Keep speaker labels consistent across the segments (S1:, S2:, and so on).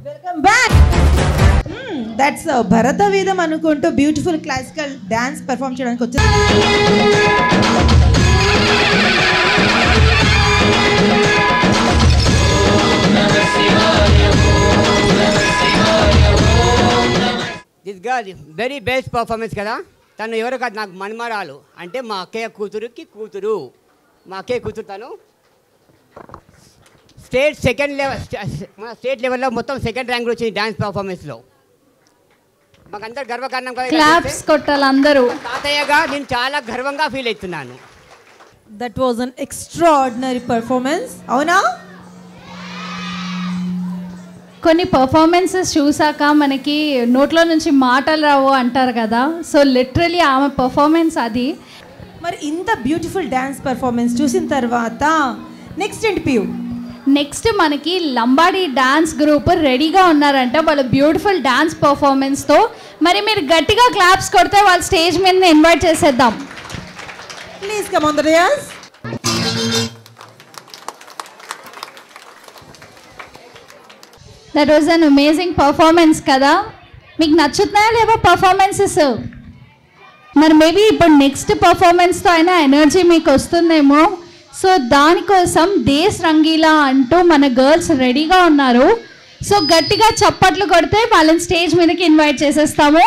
S1: Welcome back. That's భరత వేదం అనుకుంటూ beautiful classical dance perform చేయడానికి వచ్చారు.
S2: This girl very best performance కదా. తను ఎవరు కాదు, నాకు మన్మరాలు అంటే మా అక్కయ్య కూతురుకి కూతురు. మా అక్కయ్య కూతురు తను స్టేట్ లెవెల్లో మొత్తం సెకండ్ ర్యాంక్ వచ్చింది డ్యాన్స్ పర్ఫార్మెన్స్లో. మాకందరు గర్వకారణం కదా.
S3: క్లాప్స్ కొట్టాలి అందరూ.
S2: తాతయ్యగా నేను చాలా గర్వంగా ఫీల్ అవుతున్నాను.
S1: That was an extraordinary performance. అవునా?
S3: కొన్ని పర్ఫార్మెన్సెస్ చూసాక మనకి నోట్లో నుంచి మాటలు రావు అంటారు కదా. సో లిటరలీ ఆమె పర్ఫార్మెన్స్ అది.
S1: మరి ఇంత బ్యూటిఫుల్ డ్యాన్స్ పర్ఫార్మెన్స్ చూసిన తర్వాత నెక్స్ట్ ఏంటి పియు?
S3: నెక్స్ట్ మనకి లంబాడీ డాన్స్ గ్రూప్ రెడీగా ఉన్నారంట వాళ్ళ బ్యూటిఫుల్ డాన్స్ పర్ఫార్మెన్స్తో. మరి మీరు గట్టిగా క్లాప్స్ కొడితే వాళ్ళ స్టేజ్ మీద ఇన్వైట్ చేసేద్దాం.
S1: Please come on the dance.
S3: That was an amazing performance కదా. మీకు నచ్చుతున్నాయా లేవా పర్ఫార్మెన్సెస్? మరి మేబీ ఇప్పుడు నెక్స్ట్ పర్ఫార్మెన్స్తో అయినా ఎనర్జీ మీకు వస్తుందేమో. సో దానికోసం దేశ్ రంగీలా అంటూ మన గర్ల్స్ రెడీగా ఉన్నారు. సో గట్టిగా చప్పట్లు కొడితే వాళ్ళని స్టేజ్ మీదకి ఇన్వైట్ చేసేస్తాము.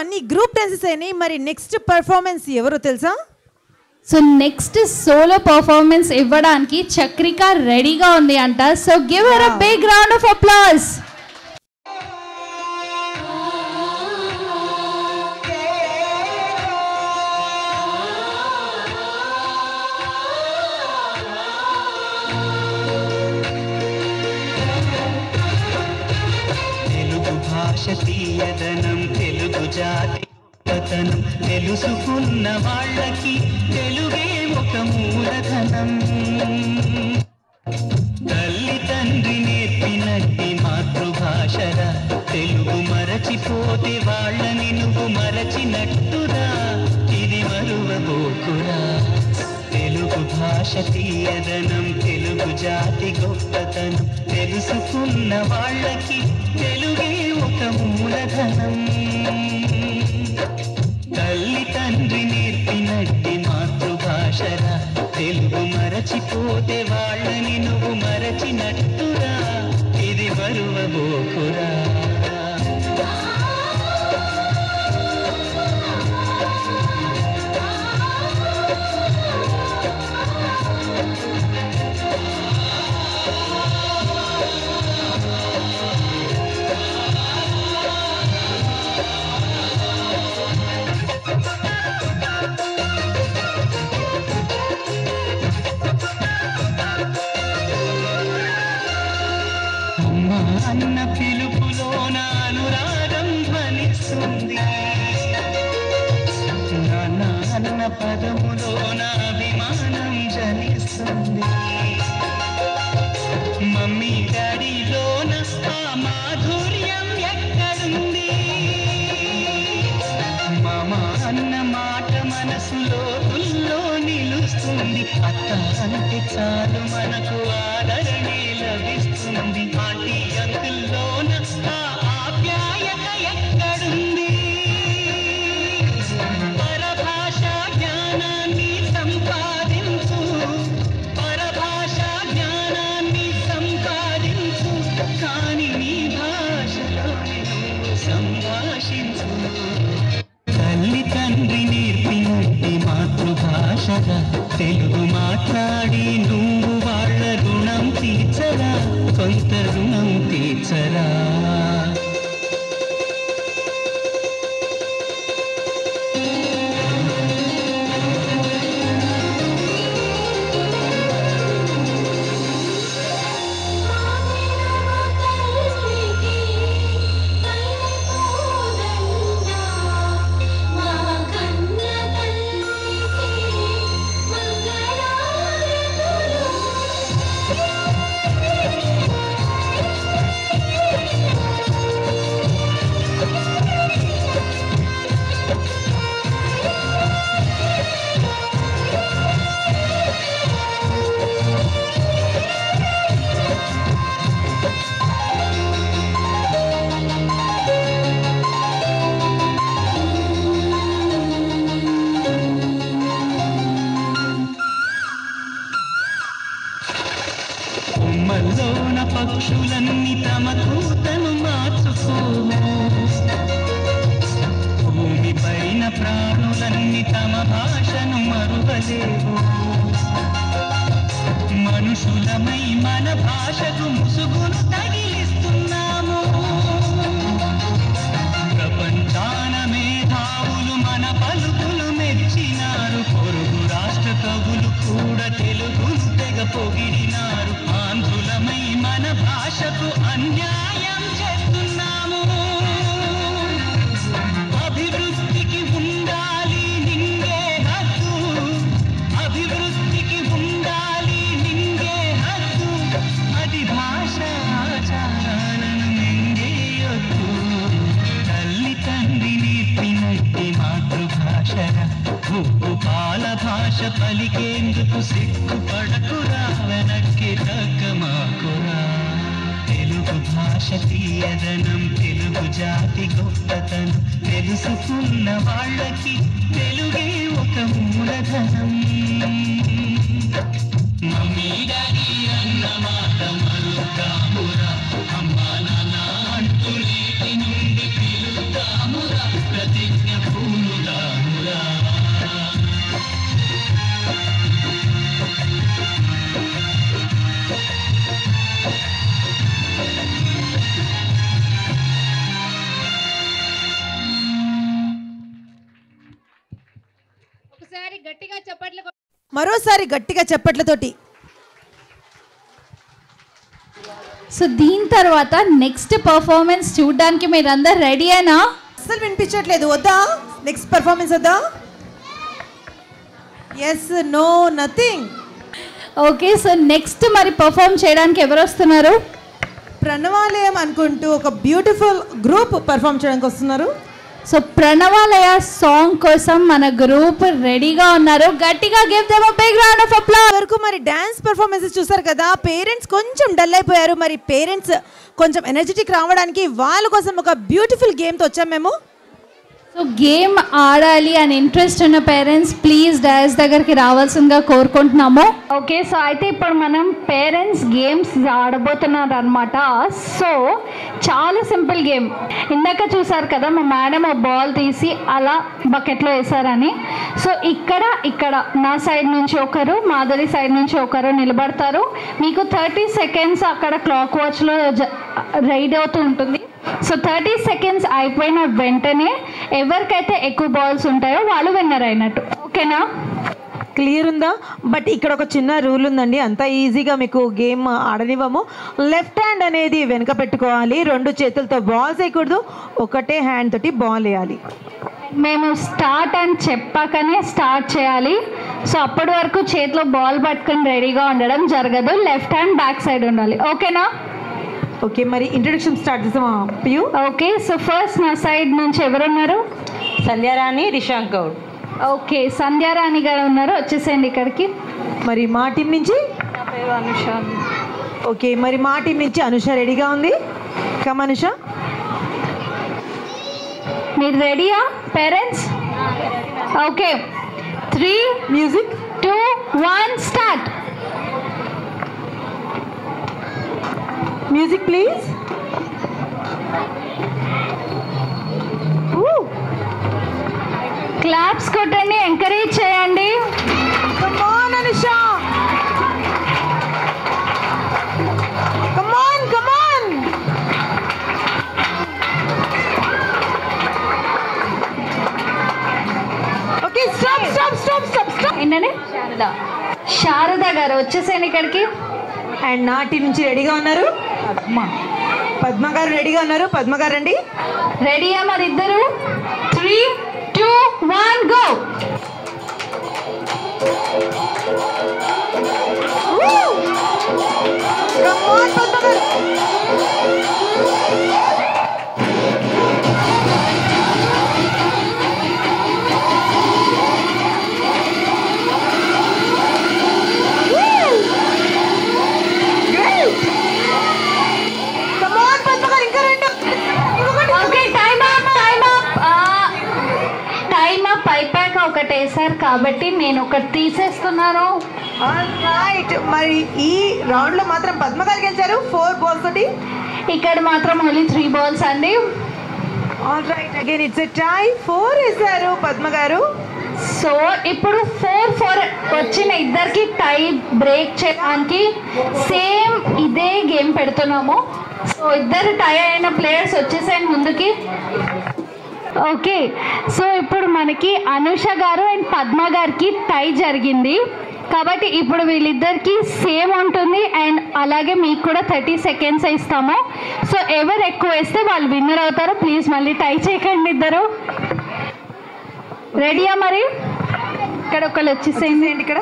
S1: అన్ని గ్రూప్ డాన్సెస్ అయినాయి. మరి నెక్స్ట్ పర్ఫార్మెన్స్ ఎవరో తెలుసా?
S3: సో నెక్స్ట్ సోలో పర్ఫార్మెన్స్ ఇవ్వడానికి చక్రిక రెడీగా ఉంది అంట. So give her a big round of applause.
S4: భాషతీయదనం తెలుగు జాతి పతనం తెలుసుకున్న వాళ్ళకి తెలుగే ఒక మూలధనం. తల్లి తండ్రి నేర్పినట్టి మాతృభాషరా తెలుగు మరచిపోతే వాళ్ళని నువ్వు మరచినట్టురా. ఇది మరువబోకురా. తెలుగు భాష తీయదనం తెలుగు జాతి గొప్పతనం తెలుసుకున్న వాళ్ళకి తెలుగే ఒక మూలధనం. తల్లి తండ్రి నేర్పినట్టి మాతృభాషరా తెలుగు మరచిపోతే వాళ్ళని నువ్వు మరచినట్టురా. ఇది మరువబోకురా. అన్న పిలుపులో నానురాగం ధ్వనిస్తుంది. నాన్న అన్న పదములో నా అభిమానం జనిస్తుంది. మమ్మీ డాడీలోన ఆ మాధుర్యం ఎక్కడుంది? మామ అన్న మాట మనసులో తుల్లో నిలుస్తుంది. అత్త అంటే చాలు మనకు ఆదరణే లభిస్తుంది. ఆంటీ అంకుల్లోన ఆ ఆప్యాయత ఎక్కడుంది? పరభాషా జ్ఞానాన్ని సంపాదించు, పరభాషా జ్ఞానాన్ని సంపాదించు, కానీ నీ భాషలోనే నువ్వు సంభాషించు. తల్లి తండ్రి నేర్పినట్టి మాతృభాషగా తెలుగు మాట్లాడి నువ్వు వాళ్ళ రుణం తీర్చరా, కొంత రుణం తీర్చరా. కొమ్మల్లోన పక్షులన్నీ తమ కూతను మార్చుకోము, భూమి పైన ప్రాణులన్నీ తమ భాషను మరువలేవు. మనుషులమై మన భాషకు ముసుగును తగిలిస్తున్నాము. ప్రపంచాన మేధావులు మన పలుకులు మెచ్చినారు. పొరుగు రాష్ట్ర కవులు కూడా తెలుగును తెగ పొగిడినారు. ఆంధ్రులమై మన భాషకు అన్యాయం చేస్తున్నాము. అభివృద్ధికి ఉండాలి నింగే హక్కు, అభివృద్ధికి ఉండాలి నింగే హక్కు. అది భాష ఆచారాలను మింగేయొద్దు. తల్లి తండ్రి నేర్పినట్టి మాతృభాషగా ఉప్పు పాల భాష పలికేందుకు సిగ్గుపడకురా, వెనక్కి తగ్గమాకురా. తెలుగు భాష తీయదనం, తెలుగు జాతి గొప్పతనం తెలుసుకున్న వాళ్ళకి తెలుగే ఒక మూలధనం. మమ్మీ డాడీ అన్న మాట మరుద్దామురా, అమ్మా నాన్న అంటూ నేటి నుండి పిలుద్దామురా, ప్రతిజ్ఞ పూనుదామురా.
S1: మరోసారి గట్టిగా చప్పట్లతోటి.
S3: సో దీని తర్వాత నెక్స్ట్ పర్ఫార్మెన్స్ చూడడానికి మీరందరు రెడీ అయినా?
S1: అస్సలు వినిపించట్లేదు. వద్దా నెక్స్ట్ పర్ఫార్మెన్స్ వద్దా? Yes, no, nothing.
S3: Okay, so next మరి పర్ఫార్మ్ చేయడానికి ఎవరు వస్తున్నారు?
S1: ప్రణవాలయం అనుకుంటూ ఒక బ్యూటిఫుల్ గ్రూప్ పర్ఫార్మ్ చేయడానికి వస్తున్నారు.
S3: సో ప్రణవాలయ సాంగ్ కోసం మన గ్రూప్ రెడీగా ఉన్నారు. గట్టిగా give them a big round of applause.
S1: వరకు మరి డాన్స్ పర్ఫార్మెన్సెస్ చూసారు కదా. పేరెంట్స్ కొంచెం డల్ అయిపోయారు. మరి పేరెంట్స్ కొంచెం ఎనర్జెటిక్ రావడానికి వాళ్ళ కోసం ఒక బ్యూటిఫుల్ గేమ్తో వచ్చాం మేము.
S3: సో గేమ్ ఆడాలి అని ఇంట్రెస్ట్ ఉన్న పేరెంట్స్ ప్లీజ్ డాన్స్ దగ్గరికి రావాల్సిందిగా కోరుకుంటున్నాము. ఓకే, సో అయితే ఇప్పుడు మనం పేరెంట్స్ గేమ్స్ ఆడబోతున్నారు అనమాట. సో చాలా సింపుల్ గేమ్. ఇందాక చూసారు కదా మా మేడం ఆ బాల్ తీసి అలా బకెట్లో వేసారని. సో ఇక్కడ నా సైడ్ నుంచి ఒకరు, మాధురి సైడ్ నుంచి ఒకరు నిలబడతారు. మీకు 30 సెకండ్స్ అక్కడ క్లాక్ వాచ్లో రైడ్ అవుతూ ఉంటుంది. సో 30 సెకండ్స్ అయిపోయిన వెంటనే ఎవరికైతే ఎక్కువ బాల్స్ ఉంటాయో వాళ్ళు విన్నర్ అయినట్టు. ఓకేనా?
S1: క్లియర్ ఉందా? బట్ ఇక్కడ ఒక చిన్న రూల్ ఉందండి. అంత ఈజీగా మీకు గేమ్ ఆడనివ్వము. లెఫ్ట్ హ్యాండ్ అనేది వెనక పెట్టుకోవాలి. 2 చేతులతో బాల్స్ వేయకూడదు. ఒకటే హ్యాండ్ తోటి బాల్ వేయాలి.
S3: మేము స్టార్ట్ అని చెప్పాకనే స్టార్ట్ చేయాలి. సో అప్పటి వరకు చేతిలో బాల్ పట్టుకొని రెడీగా ఉండడం జరగదు. లెఫ్ట్ హ్యాండ్ బ్యాక్ సైడ్ ఉండాలి. ఓకేనా?
S1: ఓకే, మరి ఇంట్రొడక్షన్ స్టార్ట్ చేసామా పియు?
S3: ఓకే, సో ఫస్ట్ నా సైడ్ నుంచి ఎవరున్నారు?
S5: సంధ్యారాణి, రిషాంక్ గౌడ్.
S3: ఓకే, సంధ్యారాణి గారు ఉన్నారు, వచ్చేసేయండి ఇక్కడికి.
S1: మరి మా టీం నుంచి
S5: నా పేరు అనుష.
S1: ఓకే, మరి మా టీం నుంచి అనుష రెడీగా ఉంది. కమ్ అనుష.
S3: మీరు రెడీయా parents? Okay, 3
S1: music
S3: 2 1 start.
S1: Music please.
S3: Claps కొట్టండి, ఎంకరేజ్ చేయండి.
S1: Come on Anusha. Come on, come on.
S3: Sharada గారు వచ్చేసేయండి ఇక్కడికి.
S1: అండ్ నాటి నుంచి రెడీగా ఉన్నారు పద్మ గారు రెడీగా ఉన్నారు. పద్మ గారు రండి.
S3: రెడీయా మరి ఇద్దరు? 3, 2, 1 గో.
S1: Come on, పద్మ గారు.
S3: ఒకటేసారు కాబట్టి నేను ఒకటి తీసేస్తున్నాను.
S1: మరి ఈ రౌండ్ లో మాత్రం పద్మ గారు గెలిచారు 4 balls తోటి.
S3: ఇక్కడ మాత్రం ఓన్లీ 3 balls అండి.
S1: ఆల్రైట్, అగైన్ ఇట్స్ ఎ టై. 4 వేశారు పద్మ గారు.
S3: సో ఇప్పుడు 4-4 వచ్చిన ఇద్దరికి టై బ్రేక్ చేయడానికి సేమ్ ఇదే గేమ్ పెడుతున్నాము. సో ఇద్దరు టై అయిన ప్లేయర్స్ వచ్చేసాయి ముందుకి. ఓకే, సో ఇప్పుడు మనకి అనుష గారు అండ్ పద్మ గారికి టై జరిగింది కాబట్టి ఇప్పుడు వీళ్ళిద్దరికి సేమ్ ఉంటుంది. అండ్ అలాగే మీకు కూడా 30 seconds ఇస్తాము. సో ఎవరు ఎక్కువ వేస్తే వాళ్ళు విన్నర్ అవుతారు. ప్లీజ్ మళ్ళీ టై చేయకండి ఇద్దరు. రెడీయా మరి? ఇక్కడ ఒకళ్ళు వచ్చేసేయండి ఇక్కడ.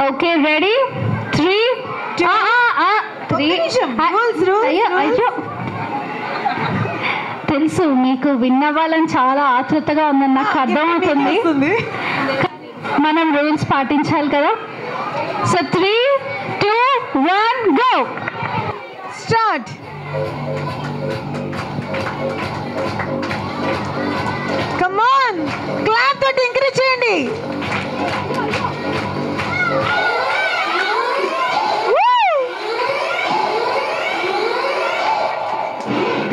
S3: Okay, ready? 3, 2, 3. తెలుసు మీకు విన్ అవ్వాలని చాలా ఆతృతగా ఉందని నాకు అర్థమవుతుంది. మనం రూల్స్ పాటించాలి కదా. So 3, 2, 1 go.
S1: Start. Come on, clap తోటి ఎంకరేజ్ చేయండి.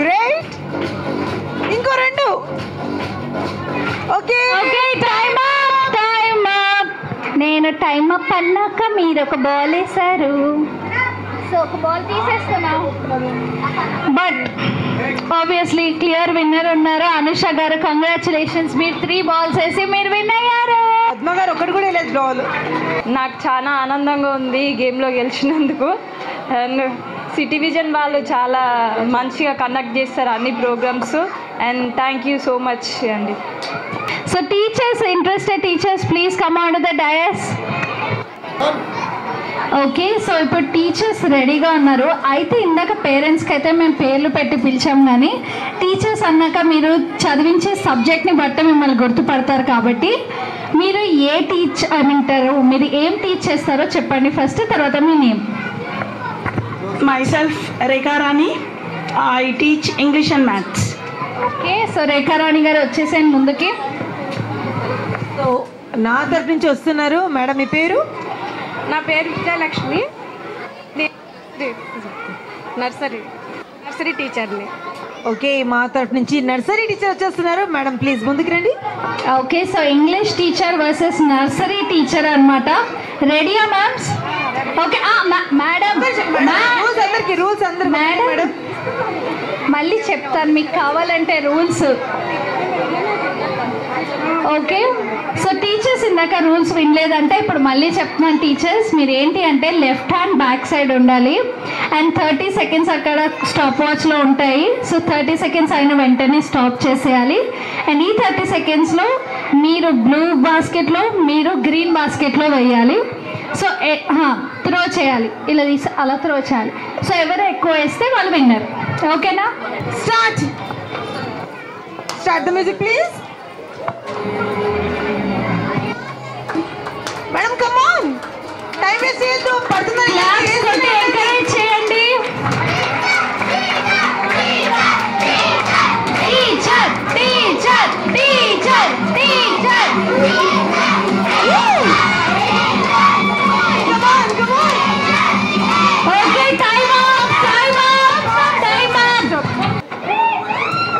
S1: గ్రేట్. ఇంకో 2. Okay
S3: okay, time up. Time up. నేను టైమ్ అప్ అన్నాక మీరు ఒక బాల్ వేశారు. సో ఒక బాల్ తీసేస్తున్నాం. బట్ ఆబ్వియస్లీ క్లియర్ విన్నర్ ఉన్నారు అనుష గారు. కంగ్రాచులేషన్స్, మీరు 3 balls వేసి మీరు విన్ అయ్యారు.
S1: పద్మ గారు ఒకటి కూడా లేదు బాల్.
S5: నాకు చాలా ఆనందంగా ఉంది ఈ గేమ్లో గెలిచినందుకు. అండ్ సిటీ విజన్ వాళ్ళు చాలా మంచిగా కండక్ట్ చేస్తారు అన్ని programs. And thank you so much అండి.
S3: So teachers, interested teachers please come on to the dais. Okay, so ఇప్పుడు టీచర్స్ రెడీగా ఉన్నారు. అయితే ఇందాక పేరెంట్స్కి అయితే మేము పేర్లు పెట్టి పిలిచాం, కానీ టీచర్స్ అన్నాక మీరు చదివించే సబ్జెక్ట్ని బట్టి మిమ్మల్ని గుర్తుపడతారు కాబట్టి మీరు ఏ మీరు ఏం టీచ్ చేస్తారో చెప్పండి ఫస్ట్, తర్వాత మీ name.
S6: Myself, Rekha Rani. I teach English and Maths.
S3: ఓకే, సో రేఖా రాణి గారు వచ్చేసాను ముందుకి.
S1: సో నా తరఫు నుంచి వస్తున్నారు మేడం. మీ పేరు?
S5: నా పేరు విజయలక్ష్మి. నర్సరీ టీచర్ని.
S1: ఓకే, మా తరఫు నుంచి నర్సరీ టీచర్ వచ్చేస్తున్నారు మేడం. ప్లీజ్ ముందుకు రండి.
S3: Okay, so English teacher versus nursery teacher అన్నమాట. రెడీయా మ్యామ్స్? ఓకే మేడం,
S1: రూల్స్ అందరికి
S3: మేడం మళ్ళీ చెప్తాను మీకు కావాలంటే రూల్స్. ఓకే, సో టీచర్స్ ఇందాక రూల్స్ వినలేదంటే ఇప్పుడు మళ్ళీ చెప్తున్నాను. టీచర్స్ మీరు ఏంటి అంటే లెఫ్ట్ హ్యాండ్ బ్యాక్ సైడ్ ఉండాలి. అండ్ 30 seconds అక్కడ స్టాప్ వాచ్లో ఉంటాయి. సో 30 seconds అయిన వెంటనే స్టాప్ చేసేయాలి. అండ్ ఈ 30 secondsలో మీరు బ్లూ బాస్కెట్లో, మీరు గ్రీన్ బాస్కెట్లో వేయాలి. సో త్రో చేయాలి, ఇలా తీసి అలా త్రో చేయాలి. సో ఎవరు ఎక్కువ వేస్తే వాళ్ళు విన్నర్. ఓకేనా?
S1: Start. Start the music please. Madam come on, time waste చేయొద్దు. పడుతుందని
S3: ఎంకరేజ్ చేయండి. Teacher teacher teacher teacher. Okay, time up. Time up. Time up.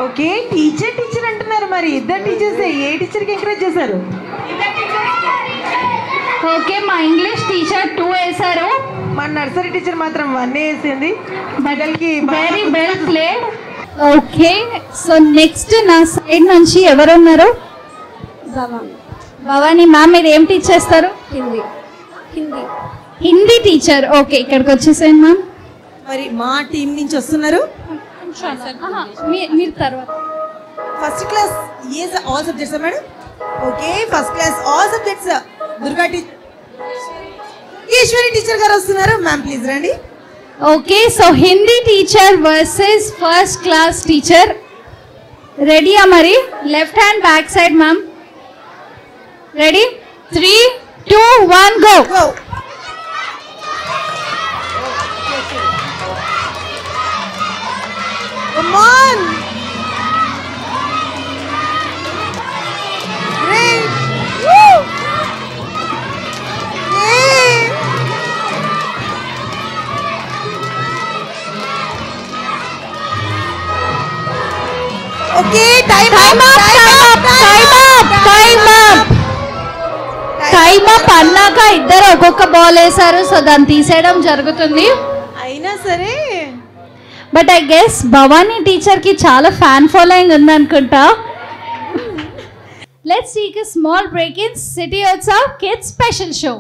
S1: Okay, teacher అంటున్నారు. మరి ఇద్దరు టీచర్స్ ఏ టీచర్కి ఎంకరేజ్ చేశారు?
S3: ఓకే, మా ఇంగ్లీష్ టీచర్ 2 వేశారు.
S1: మా నర్సరీ టీచర్ మాత్రం 1 వేసింది.
S3: Very well played. Okay, so next నా సైడ్ నుంచి ఎవరున్నారు? భవానీ మ్యామ్ మీరు ఏం టీచ్ చేస్తారు? హిందీ టీచర్. ఓకే, ఇక్కడికి వచ్చేసేయండి మ్యామ్.
S1: మరి మా టీం నుంచి వస్తున్నారు.
S3: మీరు తర్వాత.
S1: First class all subjects madam. Okay, first class all subjects Durga Eswari teacher గారు వస్తున్నారు. మ్యామ్ ప్లీజ్ రండి.
S3: Okay, so Hindi teacher versus first class teacher. రెడీయా మరి? Left hand back side ma'am. Ready? 3, 2, 1 go.
S1: Come on. Great. Woo. Yay. Okay, time up.
S3: అన్నాక ఇద్దరు ఒక్కొక్క ball వేశారు, so దాన్ని తీసేయడం జరుగుతుంది.
S1: అయినా సరే
S3: బట్ ఐ గెస్ భవానీ టీచర్కి చాలా ఫ్యాన్ ఫాలోయింగ్ ఉందనుకుంటా. Let's take a small break in City Utsav kids special show.